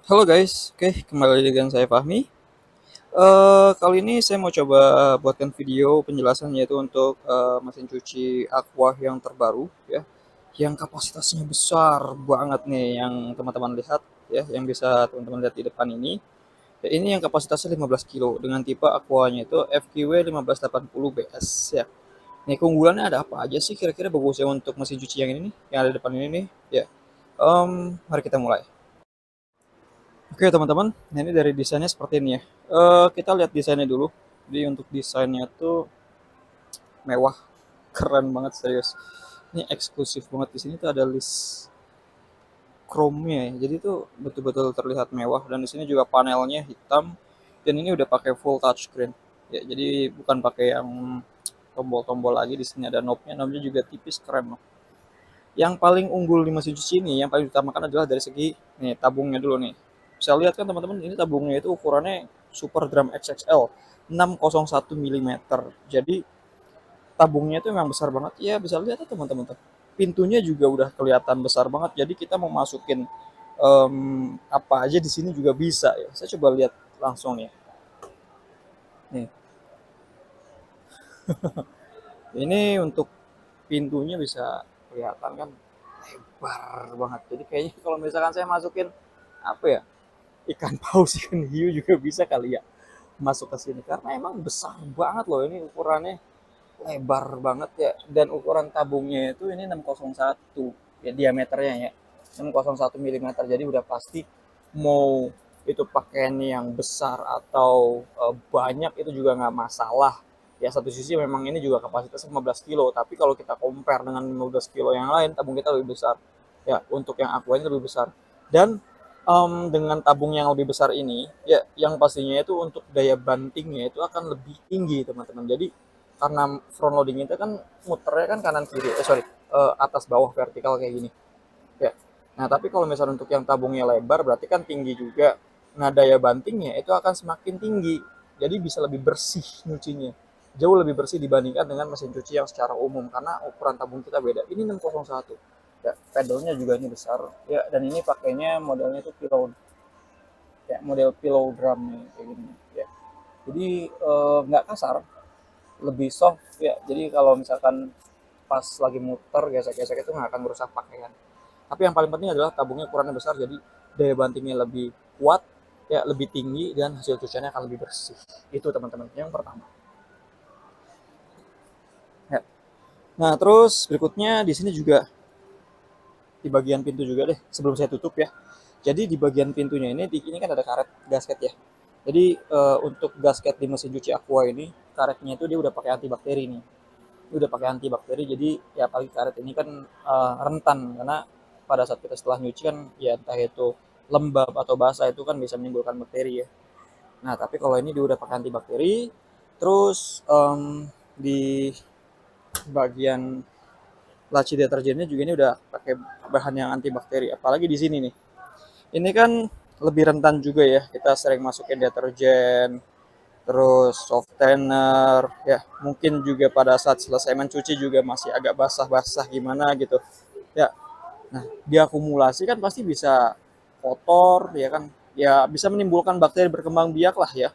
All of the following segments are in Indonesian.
Halo guys, oke kembali dengan saya Fahmi. Kali ini saya mau coba buatkan video penjelasan yaitu untuk mesin cuci Aqua yang terbaru ya, yang kapasitasnya besar banget nih yang teman-teman lihat ya, yang bisa teman-teman lihat di depan ini. Ya, ini yang kapasitasnya 15 kilo dengan tipe Aquanya itu FQW 1580 BS ya. Nih keunggulannya ada apa aja sih kira-kira bagusnya untuk mesin cuci yang ini nih, yang ada di depan ini nih ya. Mari kita mulai. Oke teman-teman, nah ini dari desainnya seperti ini ya. Kita lihat desainnya dulu. Jadi untuk desainnya tuh mewah, keren banget serius. Ini eksklusif banget, di sini tuh ada list chrome-nya ya. Jadi tuh betul-betul terlihat mewah dan di sini juga panelnya hitam dan ini udah pakai full touchscreen. Ya, jadi bukan pakai yang tombol-tombol lagi. Di sini ada knob-nya, knob-nya juga tipis, keren loh. Yang paling unggul di mesin cuci ini, yang paling diutamakan adalah dari segi nih tabungnya dulu nih. Bisa lihat kan teman-teman, ini tabungnya itu ukurannya Super Drum XXL 601 mm. Jadi tabungnya itu memang besar banget. Ya bisa lihat ya teman-teman tuh. Pintunya juga udah kelihatan besar banget. Jadi kita mau masukin apa aja di sini juga bisa ya. Saya coba lihat langsung ya. Nih, ini untuk pintunya bisa kelihatan kan lebar banget. Jadi kayaknya kalau misalkan saya masukin apa ya, ikan paus, ikan hiu juga bisa kali ya masuk ke sini karena emang besar banget loh ini ukurannya, lebar banget ya, dan ukuran tabungnya itu ini 601 ya diameternya ya, 601 mm. Jadi udah pasti mau itu pakaian yang besar atau banyak itu juga nggak masalah ya. Satu sisi memang ini juga kapasitas 15 kilo, tapi kalau kita compare dengan 15 kilo yang lain tabung kita lebih besar ya, untuk yang Aqua ini lebih besar. Dan dengan tabung yang lebih besar ini ya, yang pastinya itu untuk daya bantingnya itu akan lebih tinggi teman-teman. Jadi karena front loading itu kan muternya kan kanan kiri, sorry, atas bawah vertikal kayak gini ya. Nah tapi kalau misalnya untuk yang tabungnya lebar berarti kan tinggi juga. Nah daya bantingnya itu akan semakin tinggi, jadi bisa lebih bersih nyucinya, jauh lebih bersih dibandingkan dengan mesin cuci yang secara umum karena ukuran tabung kita beda. Ini 601 ya, pedalnya juga ini besar ya, dan ini pakainya modelnya itu pillow ya, model pillow drum nih kayak gini ya. Jadi nggak kasar, lebih soft ya. Jadi kalau misalkan pas lagi muter gesek-gesek itu nggak akan merusak pakaian. Tapi yang paling penting adalah tabungnya ukurannya besar, jadi daya bantingnya lebih kuat ya, lebih tinggi, dan hasil cuciannya akan lebih bersih. Itu teman-teman yang pertama ya. Nah terus berikutnya di sini juga di bagian pintu juga deh, sebelum saya tutup ya. Jadi di bagian pintunya ini kan ada karet gasket ya. Jadi untuk gasket di mesin cuci Aqua ini, karetnya itu dia udah pakai antibakteri nih. Dia udah pakai antibakteri, jadi ya apalagi karet ini kan rentan karena pada saat kita setelah nyuci kan ya entah itu lembab atau basah itu kan bisa menimbulkan bakteri ya. Nah tapi kalau ini dia udah pakai antibakteri. Terus di bagian laci deterjennya juga ini udah pakai bahan yang antibakteri. Apalagi di sini nih, ini kan lebih rentan juga ya, kita sering masukin deterjen, terus softener ya, mungkin juga pada saat selesai mencuci juga masih agak basah-basah gimana gitu ya. Nah diakumulasi kan pasti bisa kotor ya kan, ya bisa menimbulkan bakteri berkembang biak lah ya.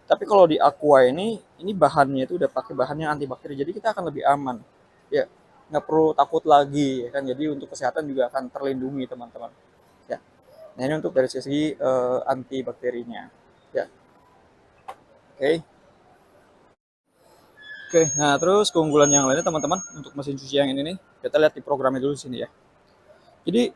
Tapi kalau di Aqua ini bahannya itu udah pakai bahan yang antibakteri, jadi kita akan lebih aman ya, nggak perlu takut lagi ya kan. Jadi untuk kesehatan juga akan terlindungi teman-teman ya. Nah ini untuk dari sisi antibakterinya ya. Oke. Oke, nah terus keunggulan yang lainnya teman-teman untuk mesin cuci yang ini nih, kita lihat di programnya dulu sini ya. Jadi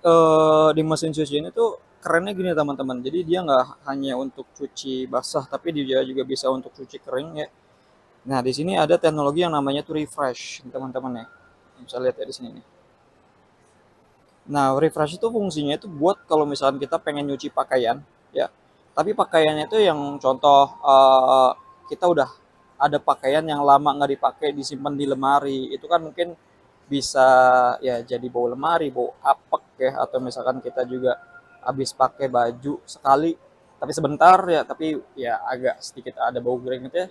di mesin cuci ini tuh kerennya gini teman-teman. Jadi dia nggak hanya untuk cuci basah, tapi dia juga bisa untuk cuci kering ya. Nah di sini ada teknologi yang namanya tuh refresh teman-teman ya. Bisa lihat ya di sini nih. Nah refresh itu fungsinya itu buat kalau misalkan kita pengen nyuci pakaian ya. Tapi pakaiannya itu yang contoh kita udah ada pakaian yang lama nggak dipakai disimpan di lemari, itu kan mungkin bisa ya jadi bau lemari, bau apek ya, atau misalkan kita juga habis pakai baju sekali tapi sebentar ya, tapi ya agak sedikit ada bau keringet ya.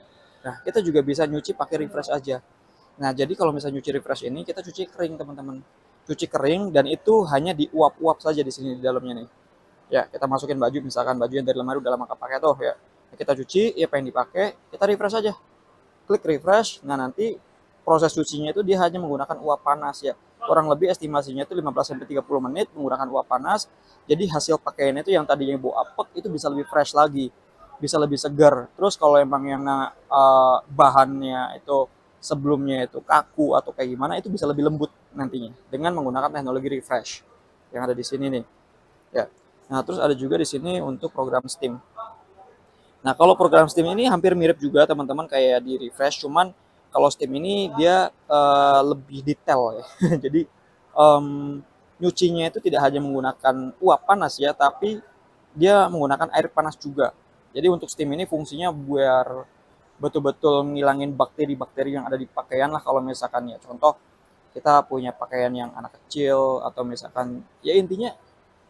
Nah kita juga bisa nyuci pakai refresh aja. Nah jadi kalau misalnya nyuci refresh ini kita cuci kering teman-teman, cuci kering, dan itu hanya diuap-uap saja di sini di dalamnya nih Ya, kita masukin baju, misalkan baju yang dari lemari udah lama kepake tuh ya. Kita cuci, ya pengen dipakai, kita refresh aja. Klik refresh. Nah, nanti proses cucinya itu dia hanya menggunakan uap panas ya. Kurang lebih estimasinya itu 15 sampai 30 menit menggunakan uap panas. Jadi hasil pakaiannya itu yang tadinya bau apek itu bisa lebih fresh lagi. Bisa lebih segar. Terus kalau emang yang bahannya itu sebelumnya itu kaku atau kayak gimana itu bisa lebih lembut nantinya dengan menggunakan teknologi refresh yang ada di sini nih. Ya. Nah, terus ada juga di sini untuk program Steam. Nah, kalau program Steam ini hampir mirip juga teman-teman kayak di Refresh, cuman kalau Steam ini dia lebih detail ya. Jadi nyucinya itu tidak hanya menggunakan uap panas ya, tapi dia menggunakan air panas juga. Jadi untuk Steam ini fungsinya biar betul-betul ngilangin bakteri-bakteri yang ada di pakaian lah kalau misalkan ya. Contoh kita punya pakaian yang anak kecil atau misalkan ya intinya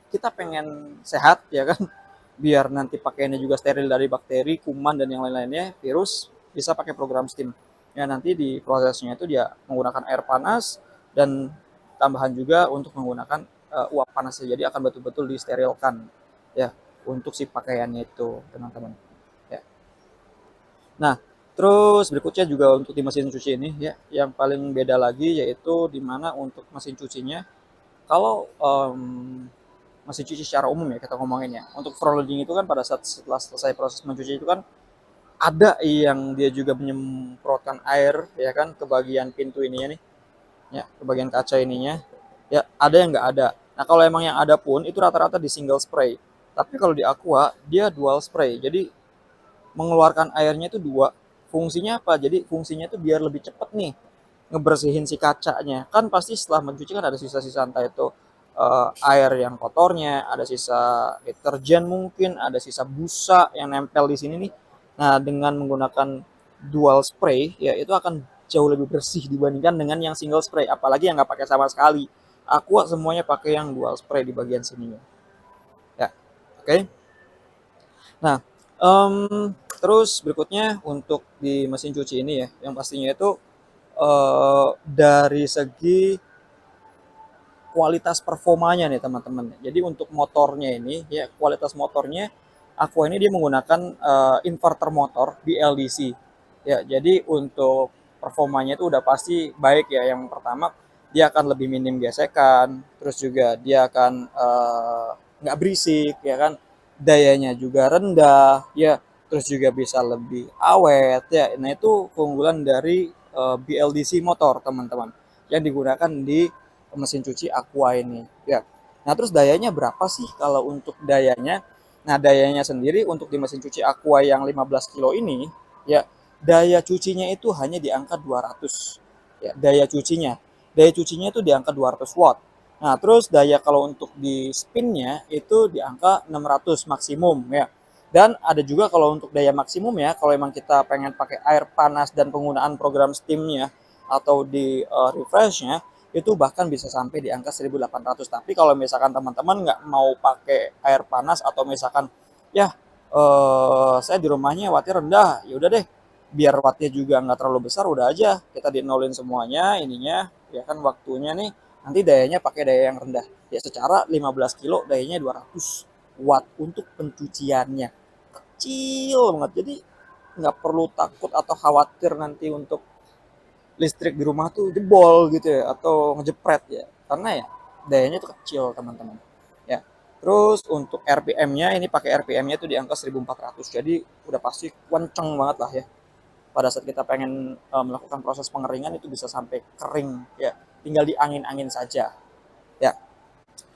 kita pengen sehat ya kan, biar nanti pakaiannya juga steril dari bakteri, kuman dan yang lain-lainnya, virus, bisa pakai program Steam. Ya nanti di prosesnya itu dia menggunakan air panas dan tambahan juga untuk menggunakan uap panas, jadi akan betul-betul disterilkan ya untuk si pakaiannya itu teman-teman. Ya. Nah, terus berikutnya juga untuk di mesin cuci ini ya, yang paling beda lagi yaitu di mana untuk mesin cucinya kalau mesin cuci secara umum ya kita ngomongin ya. Untuk front loading itu kan pada saat setelah selesai proses mencuci itu kan ada yang dia juga menyemprotkan air ya kan ke bagian pintu ininya nih, ya ke bagian kaca ininya. Ya ada yang nggak ada. Nah kalau emang yang ada pun itu rata-rata di single spray. Tapi kalau di Aqua dia dual spray. Jadi mengeluarkan airnya itu dua. Fungsinya apa? Jadi fungsinya itu biar lebih cepat nih ngebersihin si kacanya. Kan pasti setelah mencuci kan ada sisa-sisa entah itu air yang kotornya, ada sisa deterjen mungkin, ada sisa busa yang nempel di sini nih. Nah, dengan menggunakan dual spray ya itu akan jauh lebih bersih dibandingkan dengan yang single spray, apalagi yang nggak pakai sama sekali. Aqua semuanya pakai yang dual spray di bagian sininya. Ya, oke. Okay. Nah, terus berikutnya untuk di mesin cuci ini ya, yang pastinya itu dari segi kualitas performanya nih teman-teman. Jadi untuk motornya ini ya kualitas motornya Aqua ini dia menggunakan inverter motor BLDC. Ya, jadi untuk performanya itu udah pasti baik ya. Yang pertama dia akan lebih minim gesekan, terus juga dia akan nggak berisik ya kan. Dayanya juga rendah ya, terus juga bisa lebih awet ya. Nah, itu keunggulan dari BLDC motor teman-teman yang digunakan di mesin cuci Aqua ini ya. Nah terus dayanya berapa sih kalau untuk dayanya? Nah dayanya sendiri untuk di mesin cuci Aqua yang 15 kilo ini ya, daya cucinya itu hanya di angka 200 ya, daya cucinya itu di angka 200 watt. Nah terus daya kalau untuk di spinnya itu di angka 600 maksimum ya. Dan ada juga kalau untuk daya maksimum ya, kalau emang kita pengen pakai air panas dan penggunaan program steamnya atau di refreshnya itu bahkan bisa sampai di angka 1800. Tapi kalau misalkan teman-teman nggak mau pakai air panas atau misalkan ya saya di rumahnya wattnya rendah, ya udah deh biar wattnya juga nggak terlalu besar, udah aja kita di nolin semuanya ininya ya kan waktunya nih, nanti dayanya pakai daya yang rendah ya. Secara 15 kilo dayanya 200 watt untuk pencuciannya, kecil banget, jadi nggak perlu takut atau khawatir nanti untuk listrik di rumah tuh jebol gitu ya atau ngejepret ya, karena ya dayanya tuh kecil teman-teman ya. Terus untuk RPM-nya ini pakai RPM-nya tuh di angka 1400, jadi udah pasti kenceng banget lah ya. Pada saat kita pengen melakukan proses pengeringan itu bisa sampai kering ya, tinggal diangin-angin saja ya.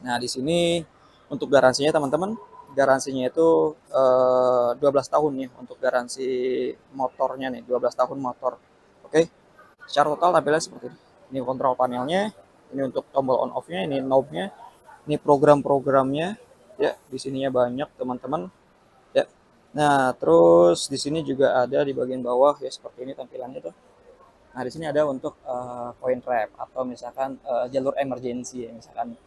Nah di sini untuk garansinya teman-teman, garansinya itu 12 tahun ya untuk garansi motornya nih, 12 tahun motor. Oke. Secara total tampilannya seperti ini. Ini kontrol panelnya, ini untuk tombol on off-nya, ini knob-nya, ini program-programnya. Ya, di sininya banyak teman-teman. Ya. Nah, terus di sini juga ada di bagian bawah ya seperti ini tampilannya tuh. Nah, di sini ada untuk coin trap atau misalkan jalur emergency ya, misalkan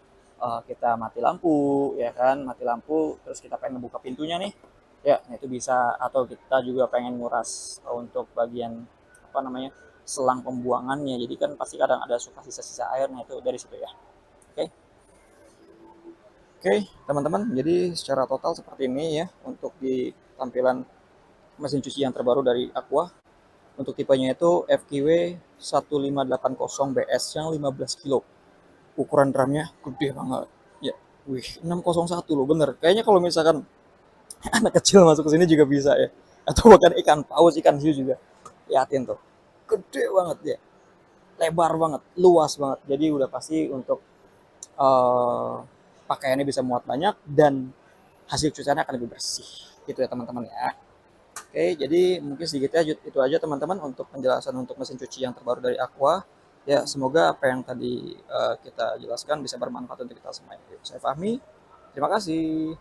kita mati lampu ya kan, mati lampu terus kita pengen buka pintunya nih. Ya, nah itu bisa, atau kita juga pengen nguras untuk bagian apa namanya? Selang pembuangannya. Jadi kan pasti kadang ada suka sisa-sisa airnya itu dari situ ya. Oke. Oke, teman-teman, jadi secara total seperti ini ya untuk di tampilan mesin cuci yang terbaru dari Aqua. Untuk tipenya itu FQW 1580 BS yang 15 kilo. Ukuran drumnya gede banget. Ya, wih, 601 loh, bener. Kayaknya kalau misalkan anak kecil masuk ke sini juga bisa ya. Atau bahkan ikan paus, ikan hiu juga. Liatin tuh. Gede banget ya. Lebar banget, luas banget. Jadi udah pasti untuk eh, pakaiannya bisa muat banyak dan hasil cuciannya akan lebih bersih. Gitu ya teman-teman ya. Oke, jadi mungkin sedikit aja itu aja teman-teman untuk penjelasan untuk mesin cuci yang terbaru dari Aqua. Ya, semoga apa yang tadi kita jelaskan bisa bermanfaat untuk kita semua. Saya Fahmi. Terima kasih.